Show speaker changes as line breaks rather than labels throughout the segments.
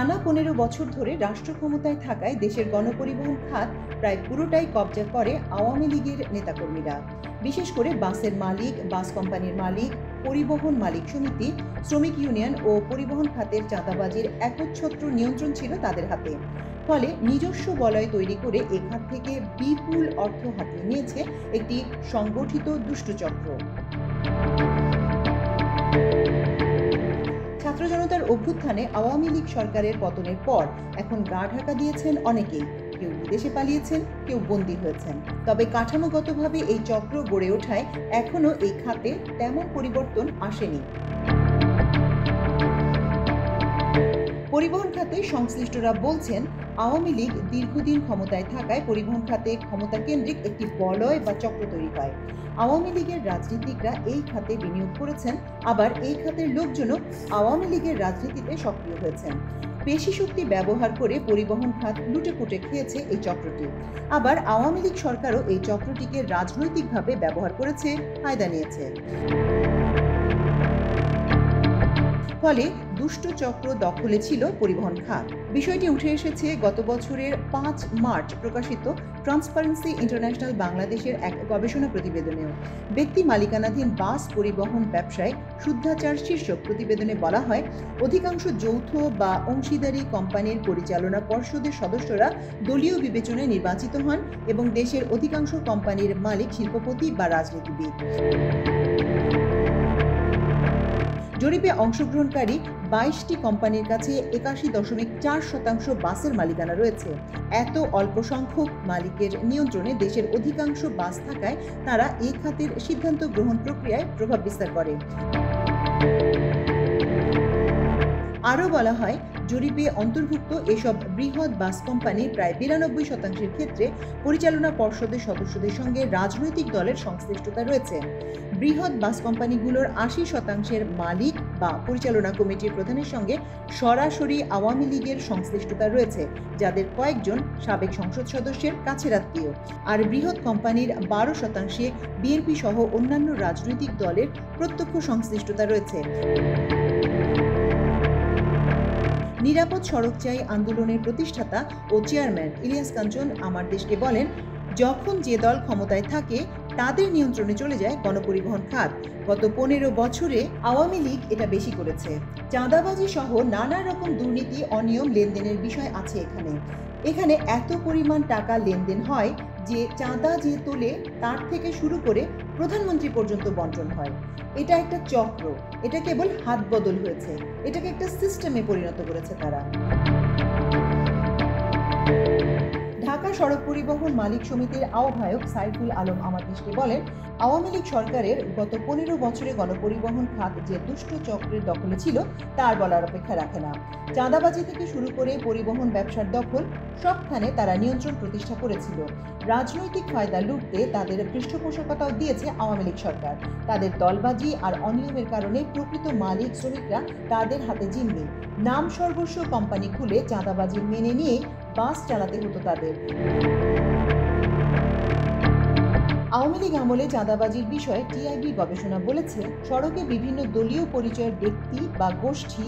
টানা 15 বছর ধরে রাষ্ট্র ক্ষমতায় থাকায় দেশের গণপরিবহন খাত প্রায় পুরোটাই কবজা করে আওয়ামী লীগের নেতাকর্মীরা। বিশেষ করে বাসের মালিক, বাস কোম্পানির মালিক, পরিবহন মালিক সমিতি, শ্রমিক ইউনিয়ন ও পরিবহন খাতের চাঁদাবাজির একচ্ছত্র নিয়ন্ত্রণ ছিল তাদের হাতে। ফলে নিজস্ব বলয় তৈরি করে এ খাত থেকে বিপুল অর্থ হাতিয়ে নিয়েছে একটি সংগঠিত দুষ্টচক্র। ছাত্র জনতার অভ্যুত্থানে আওয়ামী লীগ সরকারের পতনের পর এখন গা ঢাকা দিয়েছেন অনেকেই। কেউ বিদেশে পালিয়েছেন, কেউ বন্দী হয়েছেন। তবে কাঠামোগতভাবে এই চক্র গড়ে ওঠায় এখনো এই খাতে তেমন পরিবর্তন আসেনি। পরিবহন খাতে সংশ্লিষ্টরা বলছেন, আওয়ামী লীগ দীর্ঘদিন ক্ষমতায় থাকায় পরিবহন খাতে ক্ষমতা কেন্দ্রিক একটি বলয় বা চক্র তৈরি হয়। আওয়ামী লীগের রাজনীতিকরা এই খাতে বিনিয়োগ করেছেন, আবার এই খাতের লোকজনও আওয়ামী লীগের রাজনীতিতে সক্রিয় হয়েছেন। পেশি শক্তি ব্যবহার করে পরিবহন খাত লুটেপুটে খেয়েছে এই চক্রটি। আবার আওয়ামী লীগ সরকারও এই চক্রটিকে রাজনৈতিকভাবে ব্যবহার করেছে, ফায়দা নিয়েছে। ফলে দুষ্ট চক্র দখলে ছিল পরিবহন খাত। বিষয়টি উঠে এসেছে গত বছরের 5 মার্চ প্রকাশিত ট্রান্সপারেন্সি ইন্টারন্যাশনাল বাংলাদেশের এক গবেষণা প্রতিবেদনেও। ব্যক্তি মালিকানাধীন বাস পরিবহন ব্যবসায় শুদ্ধাচার শীর্ষক প্রতিবেদনে বলা হয়, অধিকাংশ যৌথ বা অংশীদারি কোম্পানির পরিচালনা পর্ষদের সদস্যরা দলীয় বিবেচনায় নির্বাচিত হন এবং দেশের অধিকাংশ কোম্পানির মালিক শিল্পপতি বা রাজনীতিবিদ। জরিপে অংশগ্রহণকারী 22টি কোম্পানির কাছে 81.4% বাসের মালিকানা রয়েছে। এত অল্প সংখ্যক মালিকের নিয়ন্ত্রণে দেশের অধিকাংশ বাস থাকায় তারা এই খাতের সিদ্ধান্ত গ্রহণ প্রক্রিয়ায় প্রভাব বিস্তার করে। আরও বলা হয়, জরিপে অন্তর্ভুক্ত এসব বৃহৎ বাস কোম্পানির প্রায় 92% ক্ষেত্রে পরিচালনা পর্ষদের সদস্যদের সঙ্গে রাজনৈতিক দলের সংশ্লিষ্টতা রয়েছে। বৃহৎ বাস কোম্পানিগুলোর 80% মালিক বা পরিচালনা কমিটির প্রধানের সঙ্গে সরাসরি আওয়ামী লীগের সংশ্লিষ্টতা রয়েছে, যাদের কয়েকজন সাবেক সংসদ সদস্যের কাছের আত্মীয়। আর বৃহৎ কোম্পানির 12% বিএনপি সহ অন্যান্য রাজনৈতিক দলের প্রত্যক্ষ সংশ্লিষ্টতা রয়েছে। নিরাপদ সড়ক চাই আন্দোলনের প্রতিষ্ঠাতা ও চেয়ারম্যান ইলিয়াস কাঞ্চন আমার দেশকে বলেন, যখন যে দল ক্ষমতায় থাকে তাদের নিয়ন্ত্রণে চলে যায় গণপরিবহন খাত। গত 15 বছরে আওয়ামী লীগ এটা বেশি করেছে। চাঁদাবাজি সহ নানা রকম দুর্নীতি, অনিয়ম, লেনদেনের বিষয় আছে এখানে এত পরিমাণ টাকা লেনদেন হয় যে চাঁদা যে তোলে তার থেকে শুরু করে প্রধানমন্ত্রী পর্যন্ত বন্টন হয়। এটা একটা চক্র, এটা কেবল হাত বদল হয়েছে, এটাকে একটা সিস্টেমে পরিণত করেছে তারা। ঢাকা সড়ক পরিবহন মালিক সমিতির আহ্বায়ক সাইফুল আলম আমার দেশকে বলেন, আওয়ামী লীগ সরকারের গত 15 বছরে গণপরিবহন খাত যে দুষ্ট চক্রের দখলে ছিল তার বলার অপেক্ষা রাখে না। চাঁদাবাজি থেকে শুরু করে পরিবহন ব্যবসার দখল সবখানে তারা নিয়ন্ত্রণ প্রতিষ্ঠা করেছিল। রাজনৈতিক ফায়দা লুটতে তাদের পৃষ্ঠপোষকতাও দিয়েছে আওয়ামী লীগ সরকার। তাদের দলবাজি আর অনিয়মের কারণে প্রকৃত মালিক শ্রমিকরা তাদের হাতে জিম্মি। নাম সর্বস্ব কোম্পানি খুলে চাঁদাবাজি মেনে নিয়ে বাস চালাতে হতো তাদের। আওয়ামী লীগ আমলে চাঁদাবাজির বিষয়ে টিআইবি গবেষণা বলেছে, সড়কে বিভিন্ন দলীয় পরিচয়ের ব্যক্তি বা গোষ্ঠী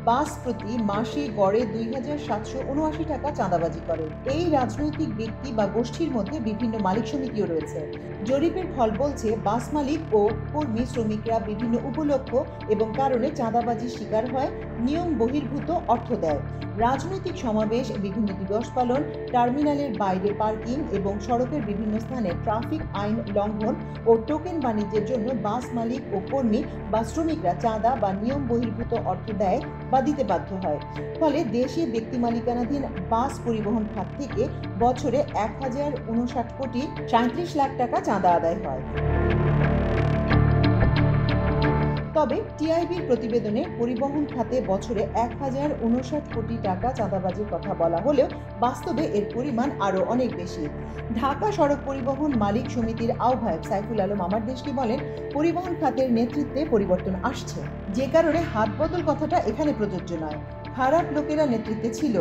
বাস প্রতি মাসে গড়ে 2,779 টাকা চাঁদাবাজি করে। এই রাজনৈতিক ব্যক্তি বা গোষ্ঠীর মধ্যে বিভিন্ন মালিক সমিতিও রয়েছে। জরিপের ফল বলছে, বাস মালিক ও কর্মী শ্রমিকরা বিভিন্ন উপলক্ষ এবং কারণে চাঁদাবাজির শিকার হয়, নিয়ম বহির্ভূত অর্থ দেয়। রাজনৈতিক সমাবেশ, বিভিন্ন দিবস পালন, টার্মিনালের বাইরে পার্কিং এবং সড়কের বিভিন্ন স্থানে ট্রাফিক আইন লঙ্ঘন ও টোকেন বাণিজ্যের জন্য বাস মালিক ও কর্মী বা শ্রমিকরা চাঁদা বা নিয়ম বহির্ভূত অর্থ দেয় বা দিতে বাধ্য হয়। ফলে দেশে ব্যক্তি মালিকানাধীন বাস পরিবহন খাত থেকে বছরে 1059 কোটি 37 লাখ টাকা চাঁদা আদায় হয়। তবে টিআইবির প্রতিবেদনে পরিবহন খাতে বছরে 1059 কোটি টাকা চাঁদাবাজির কথা বলা হলেও বাস্তবে এর পরিমাণ আরও অনেক বেশি। ঢাকা সড়ক পরিবহন মালিক সমিতির আহ্বায়ক সাইফুল আলম আমার দেশকে বলেন, পরিবহন খাতের নেতৃত্বে পরিবর্তন আসছে, যে কারণে হাত বদল কথাটা এখানে প্রযোজ্য নয়। খারাপ লোকেরা নেতৃত্বে ছিল,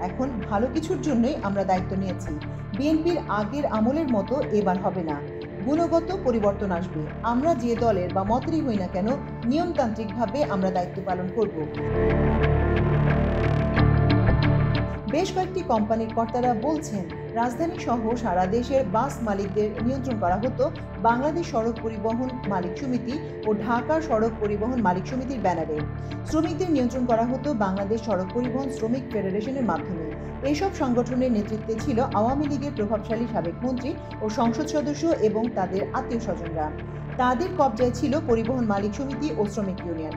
এখন ভালো কিছুর জন্যই আমরা দায়িত্ব নিয়েছি। বিএনপির আগের আমলের মতো এবার হবে না, গুণগত পরিবর্তন আসবে। আমরা যে দলের বা মতেরই হই না কেন, নিয়মতান্ত্রিকভাবে আমরা দায়িত্ব পালন করব। বেশ কয়েকটি কোম্পানির কর্তারা বলছেন, রাজধানী সহ সারা দেশের বাস মালিকদের নিয়ন্ত্রণ করা হতো বাংলাদেশ সড়ক পরিবহন মালিক সমিতি ও ঢাকা সড়ক পরিবহন মালিক সমিতির ব্যানারে। শ্রমিকদের নিয়ন্ত্রণ করা হতো বাংলাদেশ সড়ক পরিবহন শ্রমিক ফেডারেশনের মাধ্যমে। এইসব সংগঠনের নেতৃত্বে ছিল আওয়ামী লীগের প্রভাবশালী সাবেক মন্ত্রী ও সংসদ সদস্য এবং তাদের আত্মীয় স্বজনরা। তাদের কবজায় ছিল পরিবহন মালিক সমিতি ও শ্রমিক ইউনিয়ন।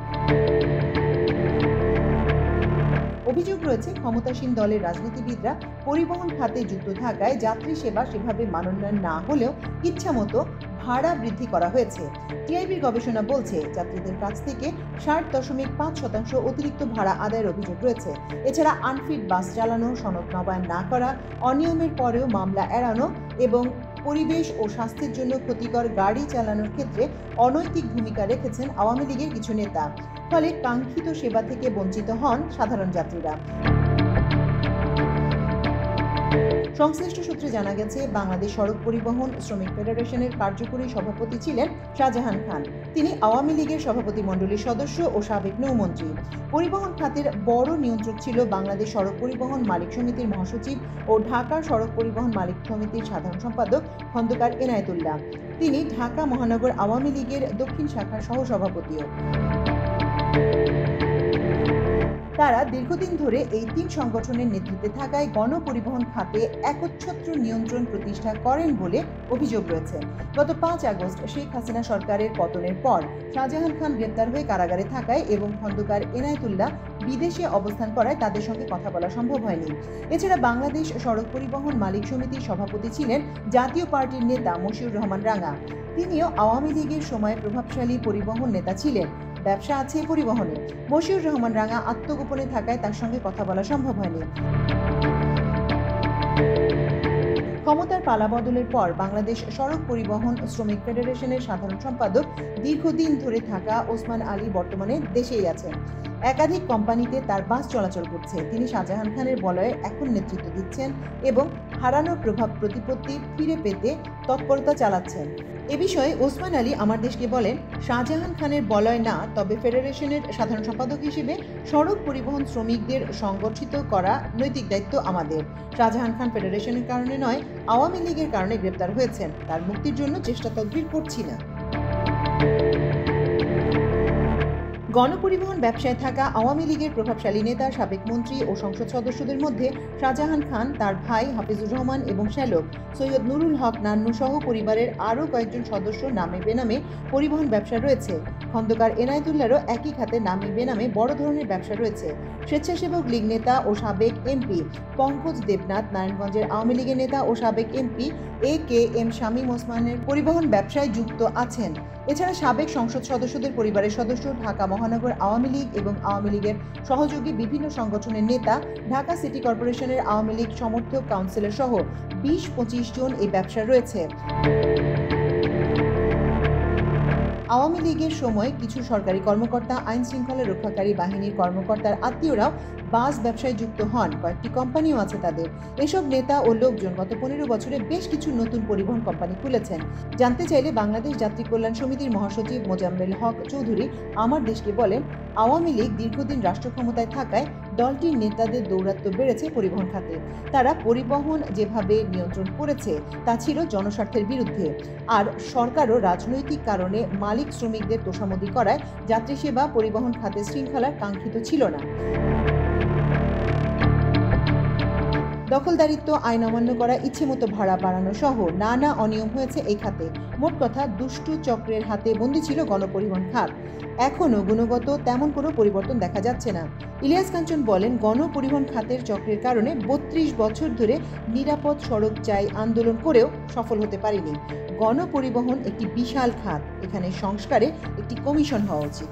অভিযোগ রয়েছে, ক্ষমতাসীন দলের রাজনীতিবিদরা পরিবহন খাতে যুক্ত থাকায় যাত্রী সেবা সেভাবে মানোন্নয়ন না হলেও ইচ্ছামতো ভাড়া বৃদ্ধি করা হয়েছে। টিআইবির গবেষণা বলছে, যাত্রীদের কাছ থেকে 60.5% অতিরিক্ত ভাড়া আদায়ের অভিযোগ রয়েছে। এছাড়া আনফিট বাস চালানো, সনদ নবায়ন না করা, অনিয়মের পরেও মামলা এড়ানো এবং পরিবেশ ও স্বাস্থ্যের জন্য ক্ষতিকর গাড়ি চালানোর ক্ষেত্রে অনৈতিক ভূমিকা রেখেছেন আওয়ামী লীগের কিছু নেতা। ফলে কাঙ্ক্ষিত সেবা থেকে বঞ্চিত হন সাধারণ যাত্রীরা। সংশ্লিষ্ট সূত্রে জানা গেছে, বাংলাদেশ সড়ক পরিবহন শ্রমিক ফেডারেশনের কার্যকরী সভাপতি ছিলেন শাহজাহান খান। তিনি আওয়ামী লীগের সভাপতি মণ্ডলীর সদস্য ও সাবেক নৌমন্ত্রী। পরিবহন খাতের বড় নিয়ন্ত্রক ছিল বাংলাদেশ সড়ক পরিবহন মালিক সমিতির মহাসচিব ও ঢাকা সড়ক পরিবহন মালিক সমিতির সাধারণ সম্পাদক খন্দকার এনায়েতুল্লাহ। তিনি ঢাকা মহানগর আওয়ামী লীগের দক্ষিণ শাখার সহসভাপতিও। তারা দীর্ঘদিন ধরে এই তিন সংগঠনের নেতৃত্বে থাকায় গণপরিবহন খাতে একচ্ছত্র নিয়ন্ত্রণ প্রতিষ্ঠা করেন বলে অভিযোগ রয়েছে। গত 5 আগস্ট শেখ হাসিনা সরকারের পতনের পর শাহজাহান খান গ্রেপ্তার হয়ে কারাগারে থাকায় এবং খন্দকার এনায়েতুল্লাহ বিদেশে অবস্থান করায় তাদের সঙ্গে কথা বলা সম্ভব হয়নি। এছাড়া বাংলাদেশ সড়ক পরিবহন মালিক সমিতির সভাপতি ছিলেন জাতীয় পার্টির নেতা মশিউর রহমান রাঙা। তিনিও আওয়ামী লীগের সময় প্রভাবশালী পরিবহন নেতা ছিলেন। ব্যবসা আছে পরিবহনে। মশিউর রহমান রাঙা আত্মগোপনে থাকায় তার সঙ্গে কথা বলা সম্ভব হয়নি। ক্ষমতার পালাবদলের পর বাংলাদেশ সড়ক পরিবহন শ্রমিক ফেডারেশনের সাধারণ সম্পাদক দীর্ঘদিন ধরে থাকা ওসমান আলী বর্তমানে দেশেই আছেন। একাধিক কোম্পানিতে তার বাস চলাচল করছে। তিনি শাহজাহান খানের বলয়ে এখন নেতৃত্ব দিচ্ছেন এবং হারানোর প্রভাব প্রতিপত্তি ফিরে পেতে তৎপরতা চালাচ্ছেন। এ বিষয়ে ওসমান আলী আমার দেশকে বলেন, শাহজাহান খানের বলয় না, তবে ফেডারেশনের সাধারণ সম্পাদক হিসেবে সড়ক পরিবহন শ্রমিকদের সংগঠিত করা নৈতিক দায়িত্ব আমাদের। শাহজাহান খান ফেডারেশনের কারণে নয়, আওয়ামী লীগের কারণে গ্রেপ্তার হয়েছেন। তার মুক্তির জন্য চেষ্টা তদবির করছি না। গণপরিবহন ব্যবসায় থাকা আওয়ামী লীগের প্রভাবশালী নেতা, সাবেক মন্ত্রী ও সংসদ সদস্যদের মধ্যে শাহজাহান খান, তার ভাই হাফিজুর রহমান এবং শ্যালক সৈয়দ নুরুল হক নান্নু সহ পরিবারের আরও কয়েকজন সদস্য নামে বেনামে পরিবহন ব্যবসা রয়েছে। খন্দকার এনায়েতুল্লাহরও একই খাতে নামে বেনামে বড় ধরনের ব্যবসা রয়েছে। স্বেচ্ছাসেবক লীগ নেতা ও সাবেক এমপি পঙ্কজ দেবনাথ, নারায়ণগঞ্জের আওয়ামী লীগের নেতা ও সাবেক এমপি AKM শামীম ওসমানের পরিবহন ব্যবসায় যুক্ত আছেন। এছাড়া সাবেক সংসদ সদস্যদের পরিবারের সদস্য, ঢাকা মহানগর আওয়ামী লীগ এবং আওয়ামী লীগের সহযোগী বিভিন্ন সংগঠনের নেতা, ঢাকা সিটি কর্পোরেশনের আওয়ামী লীগ সমর্থক কাউন্সিলর সহ 20-25 জন এই ব্যবসায় রয়েছে। আওয়ামী লীগের সময় কিছু সরকারি কর্মকর্তা, আইন শৃঙ্খলা রক্ষাকারী বাহিনীর কর্মকর্তার আত্মীয়রাও বাস ব্যবসায় যুক্ত হন। কয়েকটি কোম্পানিও আছে তাদের। এসব নেতা ও লোকজন গত 15 বছরে বেশ কিছু নতুন পরিবহন কোম্পানি খুলেছেন। জানতে চাইলে বাংলাদেশ যাত্রী কল্যাণ সমিতির মহাসচিব মোজাম্মেল হক চৌধুরী আমার দেশকে বলেন, আওয়ামী লীগ দীর্ঘদিন রাষ্ট্র ক্ষমতায় থাকায় দলটির নেতাদের দৌরাত্ম্য বেড়েছে পরিবহন খাতে। তারা পরিবহন যেভাবে নিয়ন্ত্রণ করেছে তা ছিল জনস্বার্থের বিরুদ্ধে। আর সরকারও রাজনৈতিক কারণে মালিক শ্রমিকদের তোষামোদি করায় যাত্রী সেবা পরিবহন খাতে শৃঙ্খলার কাঙ্ক্ষিত ছিল না। দখলদারিত্ব, আইন অমান্য করা, ইচ্ছেমতো ভাড়া বাড়ানো সহ নানা অনিয়ম হয়েছে এই খাতে। মোট কথা, দুষ্টু চক্রের হাতে বন্দী ছিল গণপরিবহন খাত। এখনও গুণগত তেমন কোনো পরিবর্তন দেখা যাচ্ছে না। ইলিয়াস কাঞ্চন বলেন, গণপরিবহন খাতের চক্রের কারণে 32 বছর ধরে নিরাপদ সড়ক চাই আন্দোলন করেও সফল হতে পারেনি। গণপরিবহন একটি বিশাল খাত, এখানে সংস্কারে একটি কমিশন হওয়া উচিত।